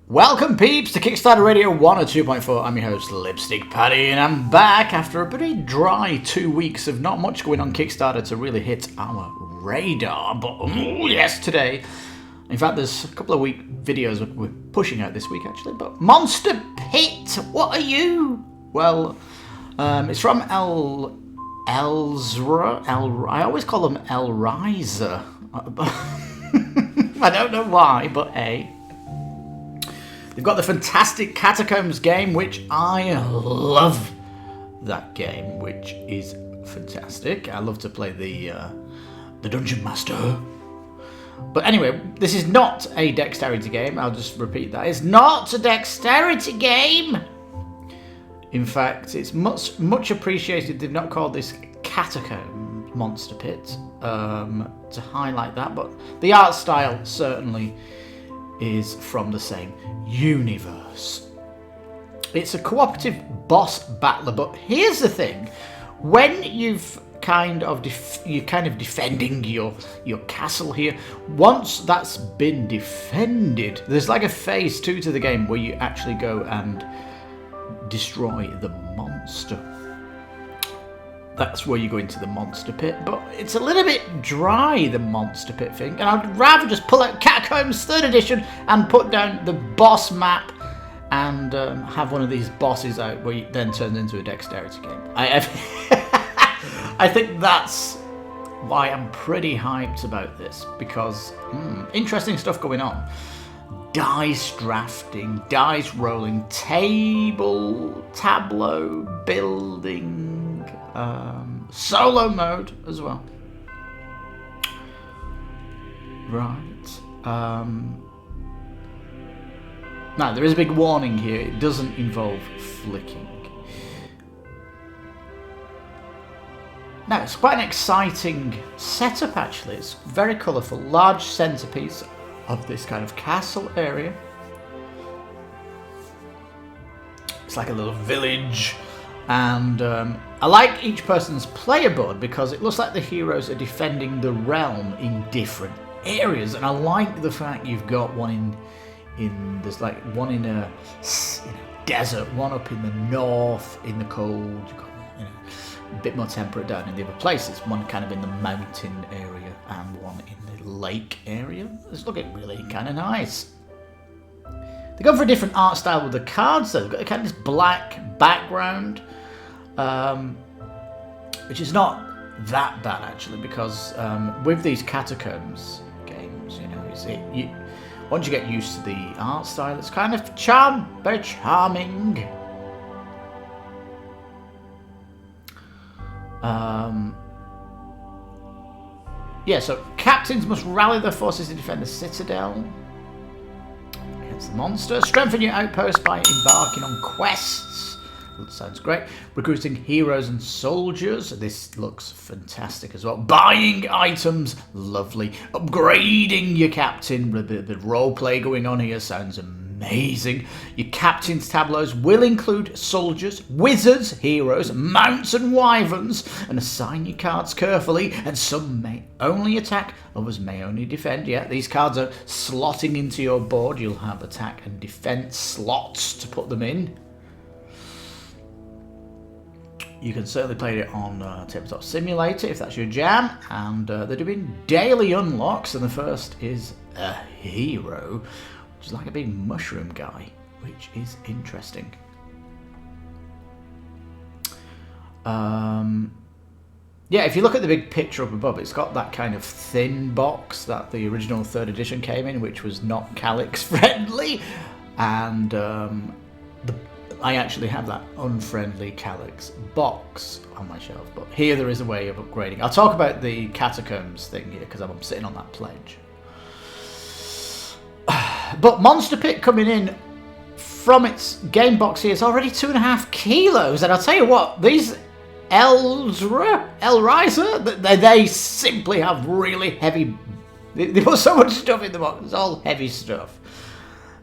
Welcome peeps to Kickstarter Radio 102.4. I'm your host Lipstickpaddy, and I'm back after a pretty dry 2 weeks of not much going on Kickstarter to really hit our radar. But oh yes, today, in fact there's a couple of videos we're pushing out this week actually. But Monster Pit, what are you? Well, it's from Elzra. I always call them Elzra. I don't know why, but hey. They've got the fantastic Catacombs game, which I love that game, which is fantastic. I love to play the Dungeon Master. But anyway, this is not a dexterity game. I'll just repeat that. It's not a dexterity game. In fact, it's much appreciated they've not called this Catacombs Monster Pit to highlight that. But the art style certainly is from the same universe. It's a cooperative boss battler, but here's the thing: when you're kind of defending your castle here, once that's been defended, there's like a phase 2 to the game where you actually go and destroy the monster. That's where you go into the monster pit, but it's a little bit dry, the monster pit thing, and I'd rather just pull out Catacombs 3rd edition and put down the boss map and have one of these bosses out where it then turns into a dexterity game. I think that's why I'm pretty hyped about this, because interesting stuff going on. Dice drafting, dice rolling, tableau building, solo mode as well. Right. Now, there is a big warning here. It doesn't involve flicking. Now, it's quite an exciting setup, actually. It's very colourful. Large centrepiece of this kind of castle area. It's like a little village. And I like each person's player board because it looks like the heroes are defending the realm in different areas, and I like the fact you've got one in there's like one in a desert, one up in the north in the cold, you've got, a bit more temperate down in the other places, one kind of in the mountain area and one in the lake area. It's looking really kind of nice. They go for a different art style with the cards though. They've got kind of this black background, which is not that bad actually, because with these Catacombs games, once you get used to the art style, it's kind of very charming. So captains must rally their forces to defend the citadel against the monster. Strengthen your outpost by embarking on quests. That sounds great. Recruiting heroes and soldiers. This looks fantastic as well. Buying items. Lovely. Upgrading your captain. The roleplay going on here sounds amazing. Your captain's tableaus will include soldiers, wizards, heroes, mounts and wyverns, and assign your cards carefully, and some may only attack, others may only defend. Yeah, these cards are slotting into your board. You'll have attack and defense slots to put them in. You can certainly play it on Tabletop Simulator if that's your jam, and they're doing daily unlocks, and the first is a hero, which is like a big mushroom guy, which is interesting. If you look at the big picture up above, it's got that kind of thin box that the original 3rd edition came in, which was not Calyx friendly, and I actually have that unfriendly Calyx box on my shelf, but here there is a way of upgrading. I'll talk about the Catacombs thing here because I'm sitting on that pledge. But Monster Pit coming in from its game box here is already 2.5 kilos, and I'll tell you what, these Elzra, they simply have really heavy. They put so much stuff in the box. It's all heavy stuff.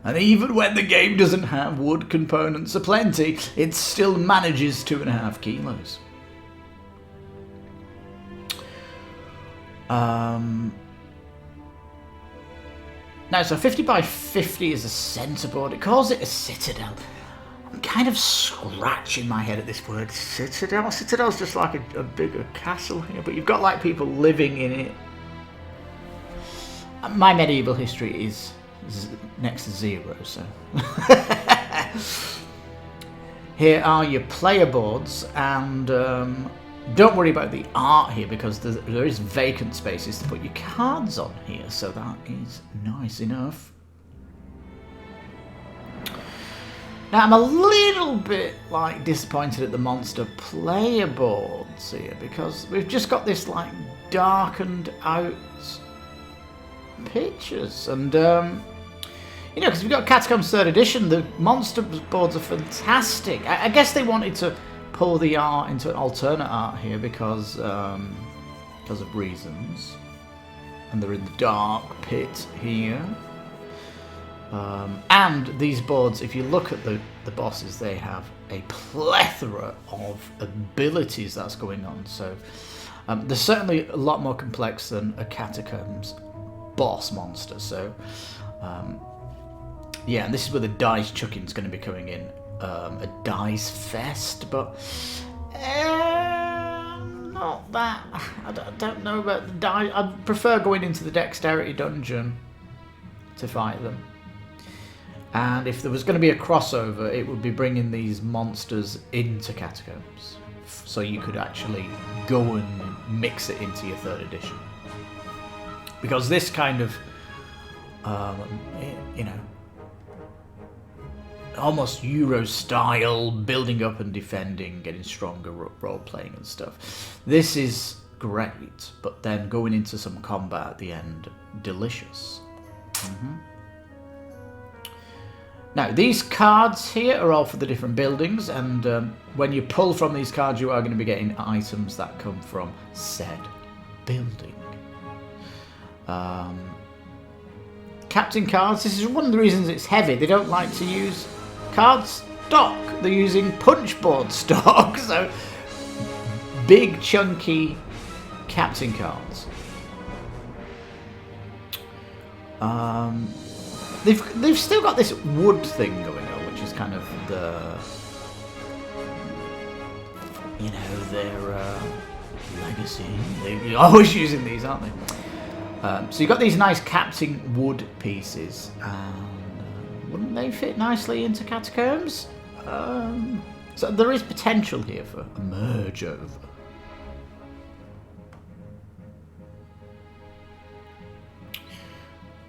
And even when the game doesn't have wood components aplenty, it still manages 2.5 kilos. Now, so 50 by 50 is a centerboard. It calls it a citadel. I'm kind of scratching my head at this word, citadel. Citadel's just like a bigger castle here, but you've got like people living in it. My medieval history is next to 0, so. Here are your player boards, and don't worry about the art here because there is vacant spaces to put your cards on here, so that is nice enough. Now I'm a little bit like disappointed at the monster player boards here because we've just got this like darkened out pictures, and you know, because we've got Catacombs 3rd edition, the monster boards are fantastic. I guess they wanted to pull the art into an alternate art here because of reasons, and they're in the dark pit here. And these boards, if you look at the bosses, they have a plethora of abilities that's going on. So they're certainly a lot more complex than a Catacombs boss monster. So yeah, and this is where the dice chucking is going to be coming in. A dice fest, but not that. I don't know about the dice. I prefer going into the dexterity dungeon to fight them. And if there was going to be a crossover, it would be bringing these monsters into Catacombs, so you could actually go and mix it into your 3rd edition. Because this kind of, you know, almost Euro style, building up and defending, getting stronger, role playing and stuff. This is great, but then going into some combat at the end, delicious. Now, these cards here are all for the different buildings, and when you pull from these cards, you are going to be getting items that come from said building. Captain cards, this is one of the reasons it's heavy. They don't like to use card stock. They're using punchboard stock, so big chunky captain cards. They've still got this wood thing going on, which is kind of the, you know, their legacy. They're always using these, aren't they? So you've got these nice captain wood pieces, and wouldn't they fit nicely into Catacombs? So there is potential here for a merge over.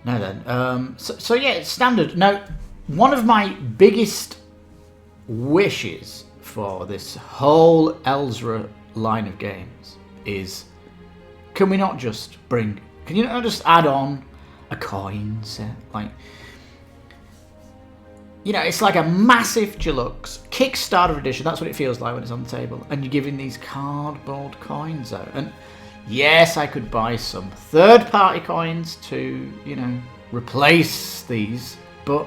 Now then, so yeah, it's standard. Now, one of my biggest wishes for this whole Elzra line of games is, can you not just add on a coin set? Like, you know, it's like a massive deluxe Kickstarter edition. That's what it feels like when it's on the table. And you're giving these cardboard coins out. And yes, I could buy some third-party coins to, you know, replace these. But,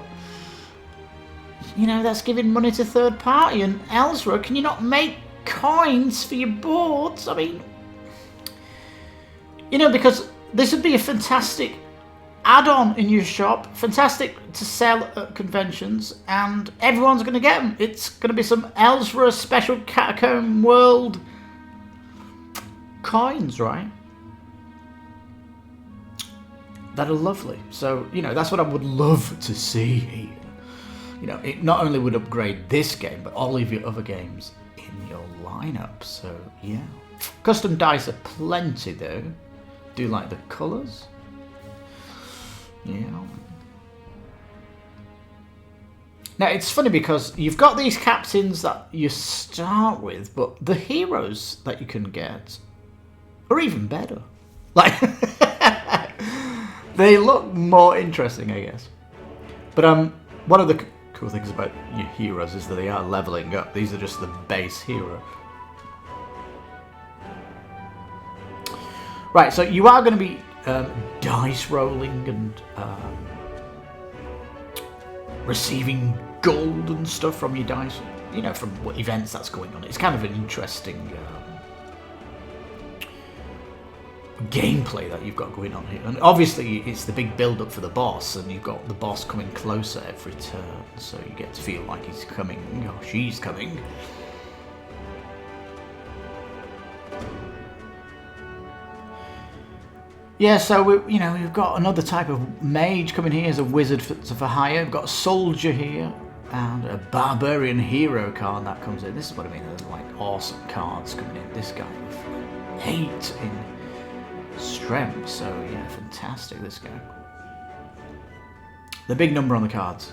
you know, that's giving money to third party. And Elzra, can you not make coins for your boards? I mean, you know, because this would be a fantastic add-on in your shop, fantastic to sell at conventions, and everyone's going to get them. It's going to be some Elzra special Catacomb World coins, right? That are lovely. So, you know, that's what I would love to see here. You know, it not only would upgrade this game, but all of your other games in your lineup. So, yeah. Custom dice are plenty, though. Do like the colours. Yeah. Now, it's funny because you've got these captains that you start with, but the heroes that you can get are even better. Like, they look more interesting, I guess. But one of the cool things about your heroes is that they are leveling up. These are just the base hero. Right, so you are going to be dice rolling and receiving gold and stuff from your dice, you know, from what events that's going on. It's kind of an interesting gameplay that you've got going on here. And obviously it's the big build-up for the boss, and you've got the boss coming closer every turn, so you get to feel like he's coming, or she's coming. Yeah, so we've got another type of mage coming here as a wizard for hire. We've got a soldier here and a barbarian hero card that comes in. This is what I mean. There's like awesome cards coming in. This guy with 8 in strength. So yeah, fantastic. This guy. The big number on the cards,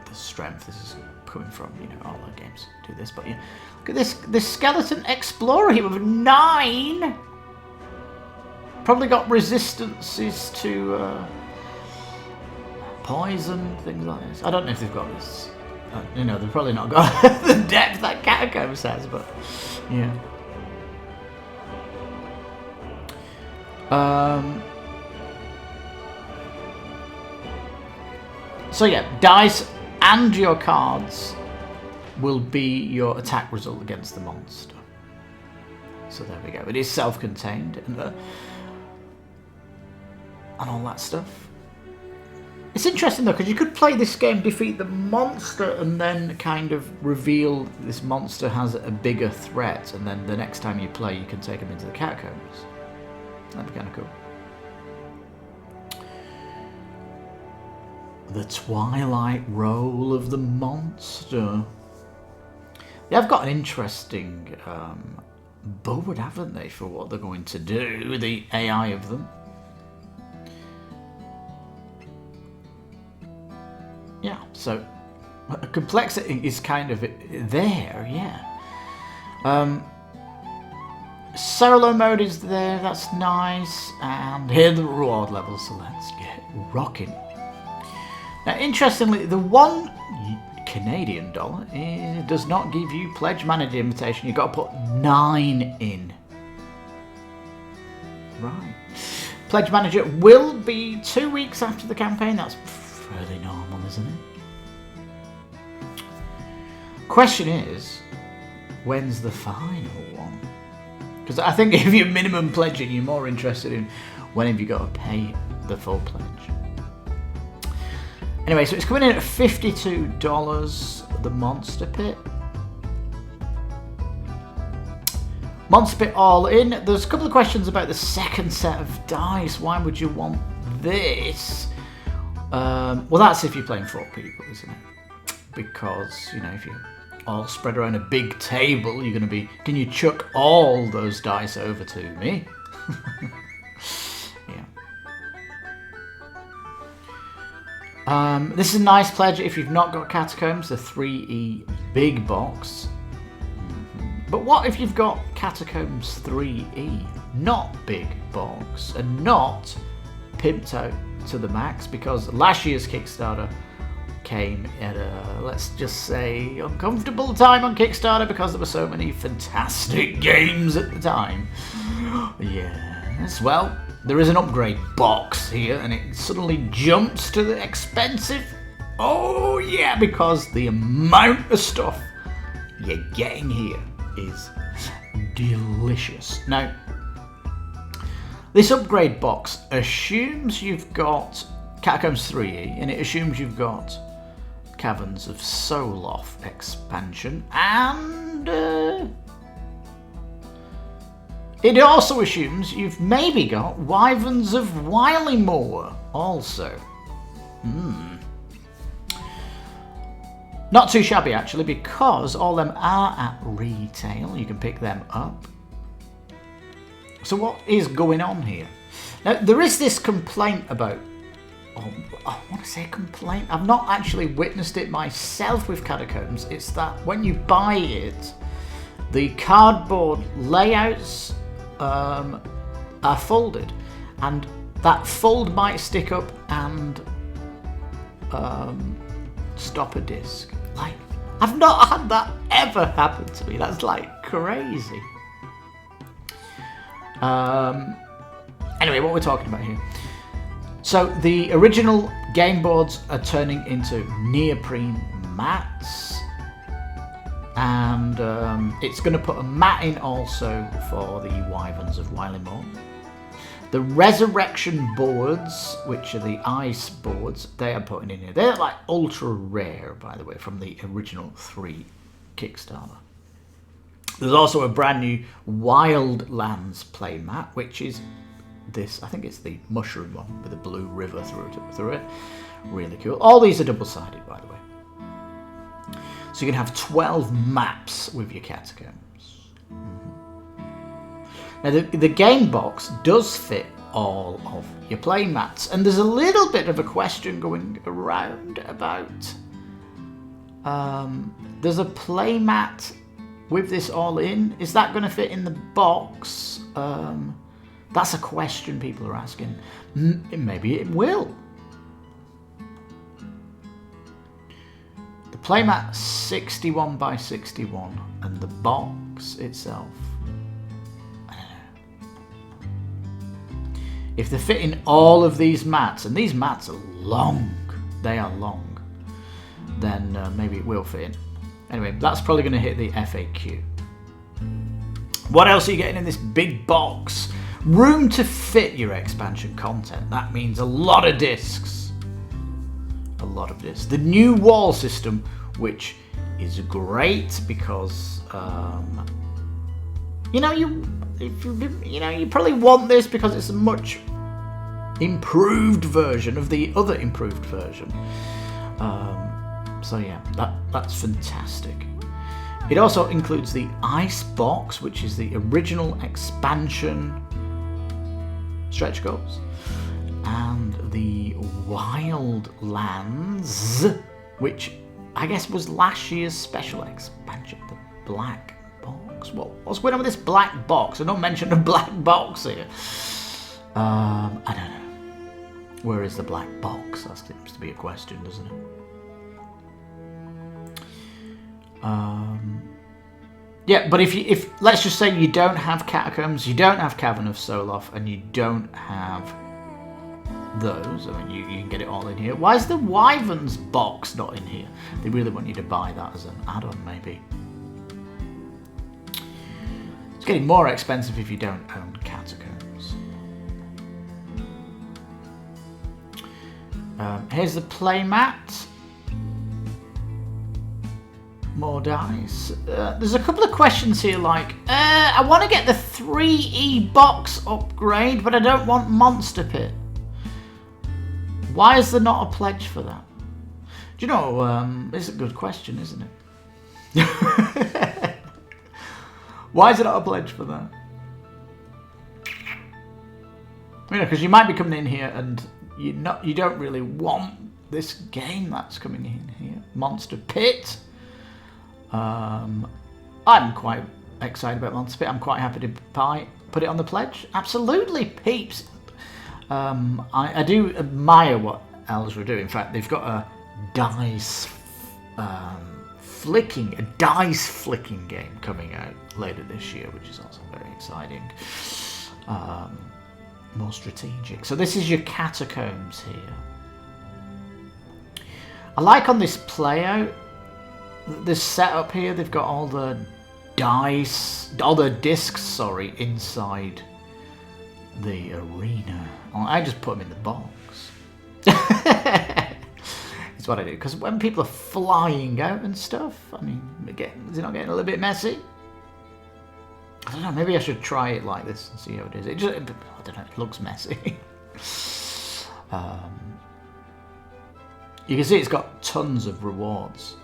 the strength. This is coming from all our games do this. But yeah, look at this skeleton explorer here with 9. Probably got resistances to poison, things like this. I don't know if they've got this. They've probably not got the depth that Catacombs has, but yeah. So yeah, dice and your cards will be your attack result against the monster. So there we go. It is self-contained and all that stuff. It's interesting though, because you could play this game, defeat the monster, and then kind of reveal this monster has a bigger threat, and then the next time you play you can take him into the catacombs. That'd be kind of cool. The Twilight Roll of the Monster. They have got an interesting board, haven't they, for what they're going to do, the AI of them. Yeah, so complexity is kind of there, yeah. Solo mode is there, that's nice, and here are the reward levels, so let's get rocking. Now, interestingly, the $1 Canadian does not give you Pledge Manager invitation. You've got to put 9 in. Right. Pledge Manager will be 2 weeks after the campaign. That's fairly normal, isn't it? Question is, when's the final one? Because I think if you're minimum pledging, you're more interested in when have you got to pay the full pledge. Anyway, so it's coming in at $52, the Monster Pit. Monster Pit all in. There's a couple of questions about the second set of dice. Why would you want this? Well, that's if you're playing 4 people, isn't it? Because, if you're all spread around a big table, you're going to be, can you chuck all those dice over to me? Yeah. This is a nice pledge if you've not got Catacombs, the 3E big box. But what if you've got Catacombs 3E, not big box, and not pimped out to the max? Because last year's Kickstarter came at a, let's just say, uncomfortable time on Kickstarter because there were so many fantastic games at the time. Yes, well, there is an upgrade box here, and it suddenly jumps to the expensive. Oh yeah, because the amount of stuff you're getting here is delicious. Now, this upgrade box assumes you've got Catacombs 3E, and it assumes you've got Caverns of Soloth expansion, and it also assumes you've maybe got Wyverns of Wylymore also. Not too shabby actually, because all them are at retail. You can pick them up. So what is going on here? Now, there is this complaint about, I want to say complaint, I've not actually witnessed it myself with Catacombs. It's that when you buy it, the cardboard layouts are folded, and that fold might stick up and stop a disc. Like, I've not had that ever happen to me. That's like crazy. Anyway, what we're talking about here. So the original game boards are turning into neoprene mats, and it's going to put a mat in also for the Wyverns of Wylymore. The resurrection boards, which are the ice boards, they are putting in here. They're like ultra rare, by the way, from the original 3 Kickstarter. There's also a brand new Wildlands playmat, which is this, I think it's the mushroom one with a blue river through it. Really cool. All these are double-sided, by the way. So you can have 12 maps with your catacombs. Now the game box does fit all of your playmats, and there's a little bit of a question going around about there's a playmat with this all in. Is that going to fit in the box? That's a question people are asking. Maybe it will. The playmat 61 by 61 and the box itself, I don't know. If they fit in all of these mats, and these mats are long, they are long, then maybe it will fit in. Anyway, that's probably going to hit the FAQ. What else are you getting in this big box? Room to fit your expansion content. That means a lot of discs. A lot of discs. The new wall system, which is great because you probably want this because it's a much improved version of the other improved version. So yeah, that's fantastic. It also includes the ice box, which is the original expansion stretch goals, and the Wildlands, which I guess was last year's special expansion, the black box. What's going on with this black box? I don't mention a black box here. I don't know. Where is the black box? That seems to be a question, doesn't it? Yeah, but if let's just say you don't have Catacombs, you don't have Cavern of Soloth, and you don't have those, I mean, you can get it all in here. Why is the Wyverns box not in here? They really want you to buy that as an add-on, maybe. It's getting more expensive if you don't own Catacombs. Here's the playmat. More dice. There's a couple of questions here like, I want to get the 3E box upgrade, but I don't want Monster Pit. Why is there not a pledge for that? Do you know, it's a good question, isn't it? Why is there not a pledge for that? You know, because you might be coming in here and you don't really want this game that's coming in here. Monster Pit. I'm quite excited about Monster Pit. I'm quite happy to put it on the pledge. Absolutely, peeps. I do admire what Elzra do. In fact, they've got a dice flicking game coming out later this year, which is also very exciting. More strategic. So this is your Catacombs here. I like on this playout, this setup here, they've got all the discs, inside the arena. I just put them in the box. It's what I do, because when people are flying out and stuff, I mean, is it not getting a little bit messy? I don't know, maybe I should try it like this and see how it is. I don't know, it looks messy. You can see it's got tons of rewards.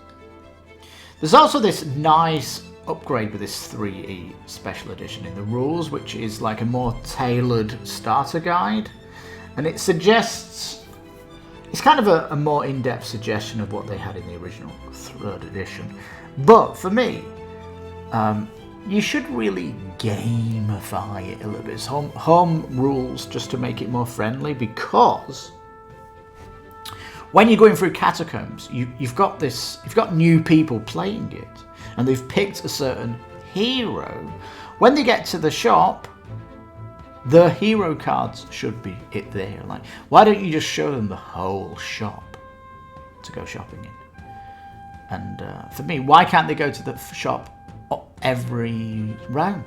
There's also this nice upgrade with this 3E special edition in the rules, which is like a more tailored starter guide, and it suggests, it's kind of a more in-depth suggestion of what they had in the original 3rd edition. But for me, you should really gamify it a little bit. It's home rules just to make it more friendly, because when you're going through Catacombs, you've got new people playing it, and they've picked a certain hero. When they get to the shop, the hero cards should be there. Like, why don't you just show them the whole shop to go shopping in? And for me, why can't they go to the shop every round?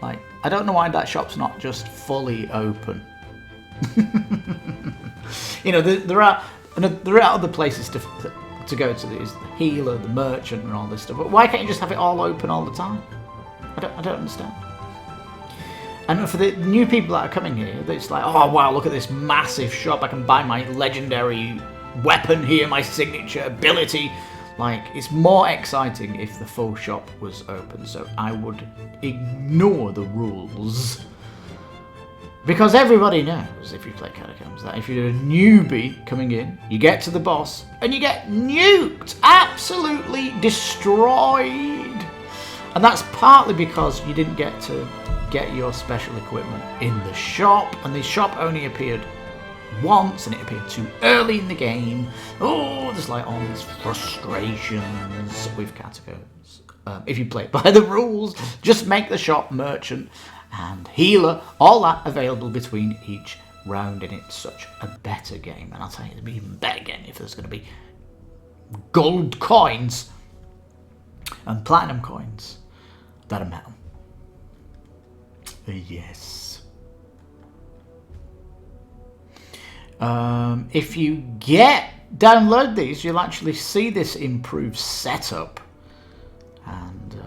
Like, I don't know why that shop's not just fully open. You know, there are other places to go to. There's the healer, the merchant, and all this stuff. But why can't you just have it all open all the time? I don't understand. And for the new people that are coming here, it's like, oh wow, look at this massive shop. I can buy my legendary weapon here, my signature ability. Like, it's more exciting if the full shop was open. So I would ignore the rules. Because everybody knows, if you play Catacombs, that if you're a newbie coming in, you get to the boss and you get nuked, absolutely destroyed. And that's partly because you didn't get to get your special equipment in the shop, and the shop only appeared once, and it appeared too early in the game. Oh, there's like all these frustrations with Catacombs. If you play it by the rules, just make the shop, merchant, and healer, all that available between each round, and it's such a better game. And I'll tell you, it'll be an even better game if there's going to be gold coins and platinum coins that are metal. Yes. If you download these, you'll actually see this improved setup, and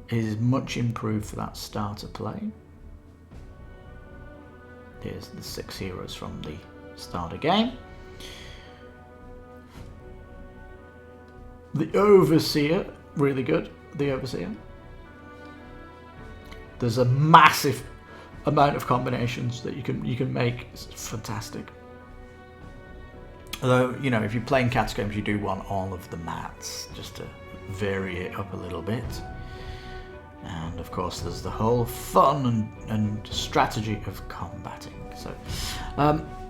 it is much improved for that starter play. Here's the 6 heroes from the starter game. The Overseer, really good. The Overseer. There's a massive amount of combinations that you can make. It's fantastic. Although, you know, if you're playing Catacombs, you do want all of the mats just to vary it up a little bit. And of course, there's the whole fun and strategy of combating. So,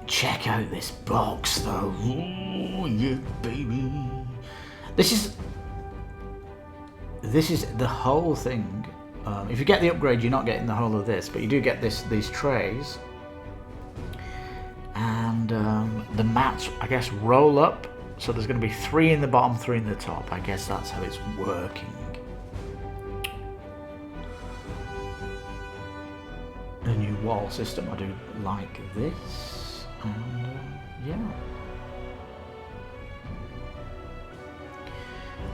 check out this box, though. Ooh, yeah, baby. This is the whole thing. If you get the upgrade, you're not getting the whole of this, but you do get these trays. And the mats, I guess, roll up. So there's going to be 3 in the bottom, 3 in the top. I guess that's how it's working. The new wall system, I do like this. And yeah.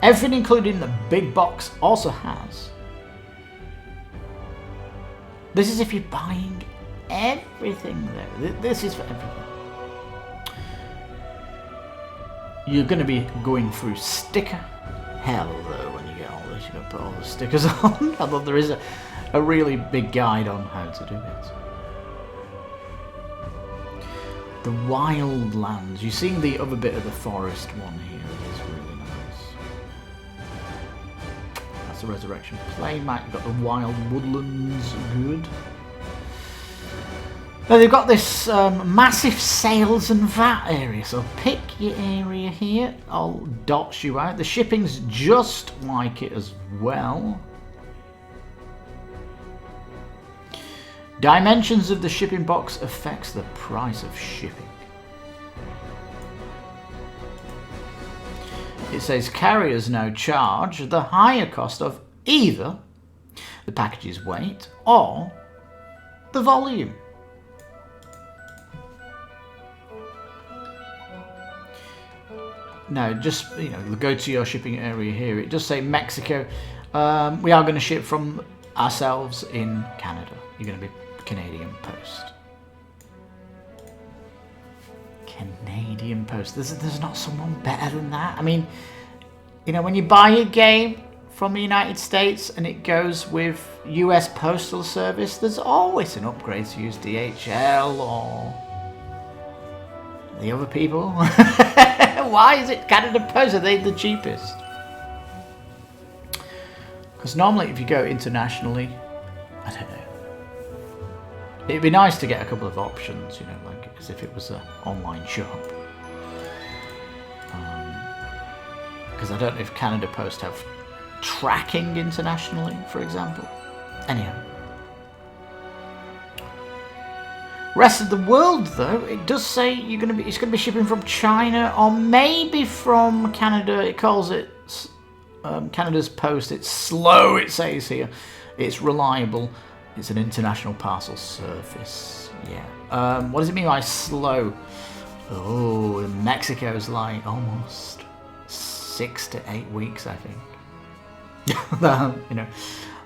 Everything including the big box also has. This is if you're buying everything there. This is for everything. You're going to be going through sticker hell though when you get all this. You've got to put all the stickers on. Although there is a really big guide on how to do it. The Wildlands. You've seen the other bit of the forest one here. It is really nice. That's the Resurrection Playmat. You've got the Wild Woodlands. Good. Now they've got this massive sales and VAT area, so pick your area here. I'll dot you out. The shipping's just like it as well. Dimensions of the shipping box affects the price of shipping. It says carriers now charge the higher cost of either the package's weight or the volume. Now, just, you know, go to your shipping area here. It does say Mexico. We are going to ship from ourselves in Canada. You're going to be Canadian Post. Canadian Post. There's not someone better than that. I mean, you know, when you buy a game from the United States and it goes with US Postal Service, there's always an upgrade to use DHL or the other people. Why is it Canada Post? Are they the cheapest? Because normally if you go internationally, I don't know. It'd be nice to get a couple of options, you know, like as if it was an online shop. Because I don't know if Canada Post have tracking internationally, for example. Anyhow. Rest of the world, though, it does say it's going to be shipping from China or maybe from Canada. It calls it Canada's Post. It's slow, it says here. It's reliable. It's an international parcel service. Yeah. What does it mean by slow? Oh, Mexico's like almost 6 to 8 weeks, I think. You know,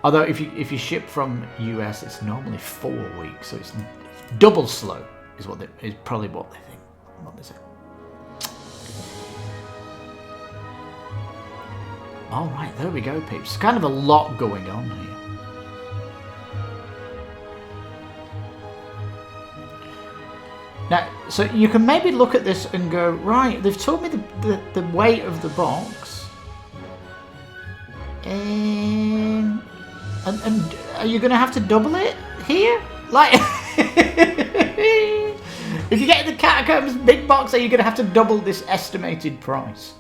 although if you ship from US, it's normally 4 weeks, so it's double slow. Is probably what they think. What they say. All right, there we go, peeps. Kind of a lot going on here. Now, so you can maybe look at this and go, right, they've told me the weight of the box. And are you going to have to double it here? Like, if you get the Catacombs big box, are you going to have to double this estimated price?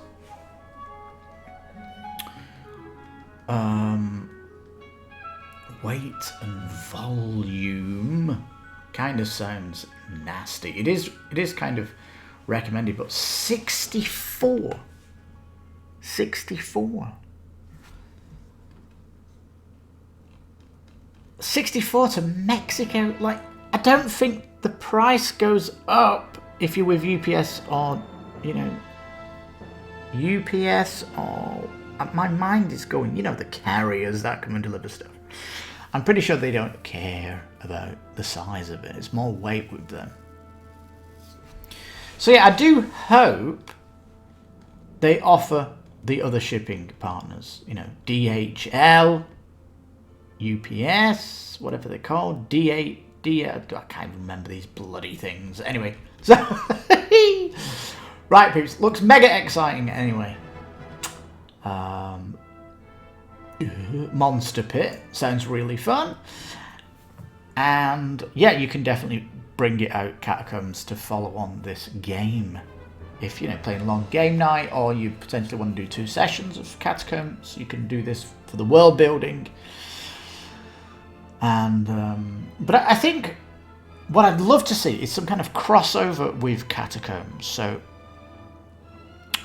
Weight and volume kind of sounds nasty. It is kind of recommended, but 64 to Mexico. Like, I don't think the price goes up if you're with UPS or, you know, UPS or my mind is going, you know, the carriers that come and deliver stuff. I'm pretty sure they don't care about the size of it. It's more weight with them. So yeah, I do hope they offer the other shipping partners, you know, DHL, UPS, whatever they're called, I can't remember these bloody things. Anyway, so right, peeps, looks mega exciting anyway. Monster Pit sounds really fun, and yeah, you can definitely bring it out, Catacombs, to follow on this game. If you're playing a long game night, or you potentially want to do 2 sessions of Catacombs, you can do this for the world building. And but I think what I'd love to see is some kind of crossover with Catacombs. So,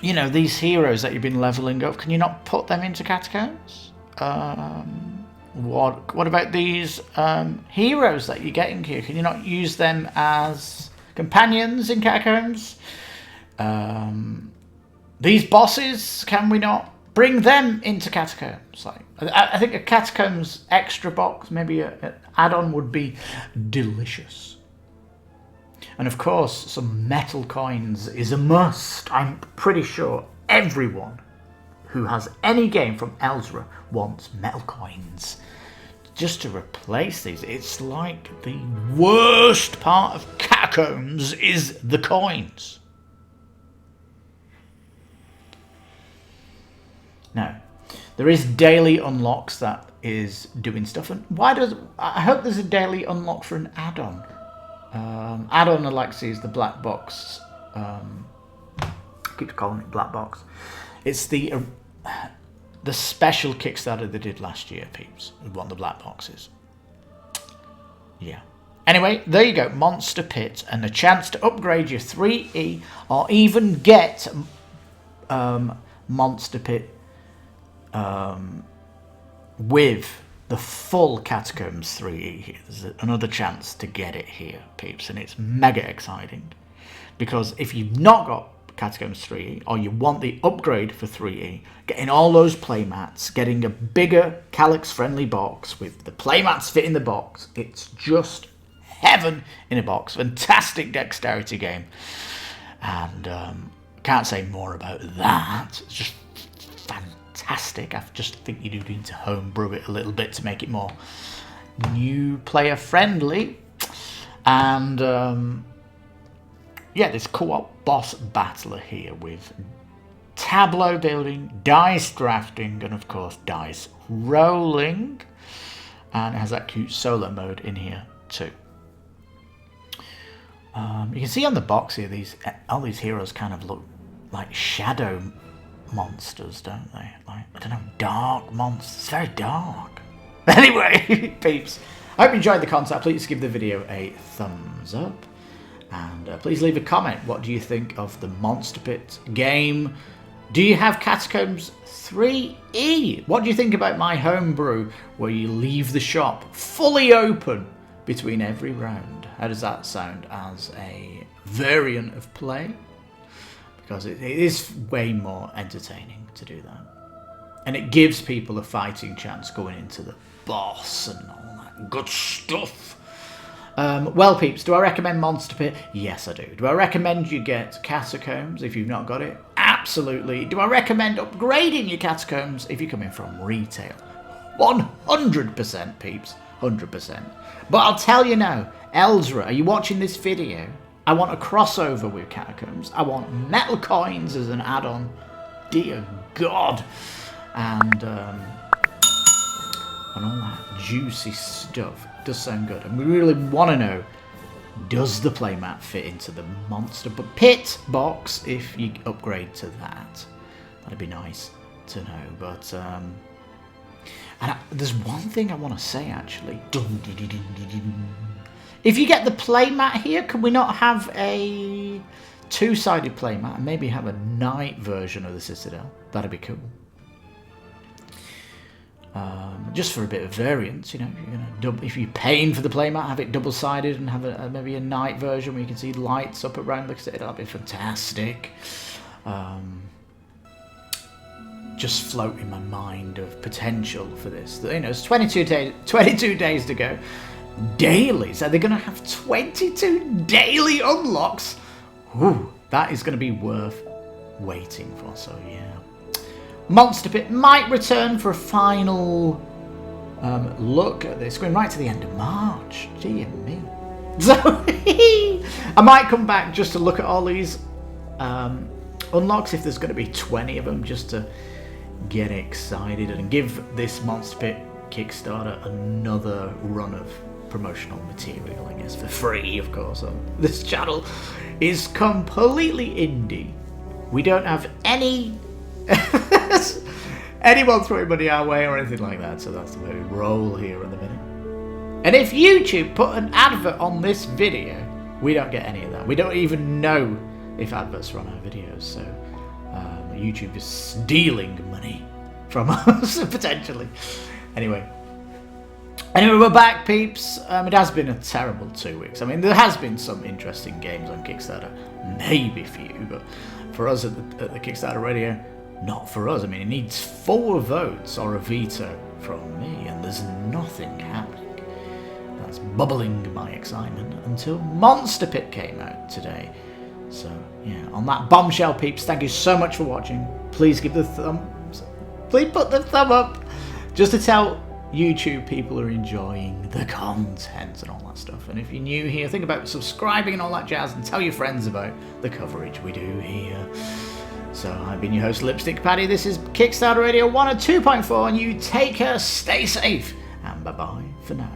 you know, these heroes that you've been leveling up, can you not put them into Catacombs? What about these heroes that you're getting here? Can you not use them as companions in Catacombs? These bosses, can we not bring them into Catacombs? Like, I think a Catacombs extra box, maybe an add-on, would be delicious. And of course, some metal coins is a must. I'm pretty sure everyone who has any game from Elzra wants metal coins just to replace these. It's like the worst part of Catacombs is the coins. Now, there is daily unlocks that is doing stuff, and I hope there's a daily unlock for an add-on. Add-on Alexi is the black box. I keep calling it black box. It's the special Kickstarter they did last year, peeps. One of the black boxes. Yeah. Anyway, there you go. Monster Pit, and a chance to upgrade your 3E, or even get Monster Pit with the full Catacombs 3E here. There's another chance to get it here, peeps, and it's mega exciting. Because if you've not got Catacombs 3E, or you want the upgrade for 3E, getting all those playmats, getting a bigger Calyx-friendly box with the playmats fit in the box, it's just heaven in a box. Fantastic dexterity game. And can't say more about that. It's just fantastic. I just think you do need to homebrew it a little bit to make it more new player friendly. And yeah, this co-op boss battler here with tableau building, dice drafting, and of course dice rolling. And it has that cute solo mode in here too. You can see on the box here, all these heroes kind of look like shadow monsters, don't they? Like, I don't know, dark monsters. It's very dark. Anyway, peeps, I hope you enjoyed the concept. Please give the video a thumbs up. And please leave a comment. What do you think of the Monster Pit game? Do you have Catacombs 3E? What do you think about my homebrew where you leave the shop fully open between every round? How does that sound as a variant of play? Because it is way more entertaining to do that. And it gives people a fighting chance going into the boss and all that good stuff. Well, peeps, do I recommend Monster Pit? Yes, I do. Do I recommend you get Catacombs if you've not got it? Absolutely. Do I recommend upgrading your Catacombs if you're coming from retail? 100%, peeps. 100%. But I'll tell you now, Elzra, are you watching this video? I want a crossover with Catacombs. I want metal coins as an add-on. Dear God. And all that juicy stuff. Does sound good, and we really want to know, does the playmat fit into the Monster Pit box if you upgrade to that? That'd be nice to know. But there's one thing I want to say actually. If you get the playmat here, can we not have a two-sided playmat and maybe have a night version of the Citadel? That'd be cool. Just for a bit of variance, you know, if you're paying for the playmat, have it double-sided and have maybe a night version where you can see lights up around the Citadel. That'd be fantastic. Just floating my mind of potential for this. You know, it's 22 days to go. Daily, so they're going to have 22 daily unlocks. Ooh, that is going to be worth waiting for. So yeah. Monster Pit might return for a final look at this, going right to the end of March. Dear me. So I might come back just to look at all these unlocks, if there's going to be 20 of them, just to get excited and give this Monster Pit Kickstarter another run of promotional material, I guess, for free, of course. This channel is completely indie. We don't have anyone throwing money our way or anything like that, so that's the way we roll here at the minute. And if YouTube put an advert on this video, we don't get any of that. We don't even know if adverts are on our videos, so YouTube is stealing money from us, potentially. Anyway, we're back, peeps. It has been a terrible 2 weeks. I mean, there has been some interesting games on Kickstarter, maybe for you, but for us at the Kickstarter Radio, not for us. I mean, it needs 4 votes or a veto from me, and there's nothing happening. That's bubbling my excitement until Monster Pit came out today. So, yeah, on that bombshell, peeps, thank you so much for watching. Please give the please put the thumb up, just to tell YouTube people are enjoying the content and all that stuff. And if you're new here, think about subscribing and all that jazz, and tell your friends about the coverage we do here. So I've been your host, Lipstickpaddy. This is Kickstarter Radio 102.4, and you take care, stay safe, and bye-bye for now.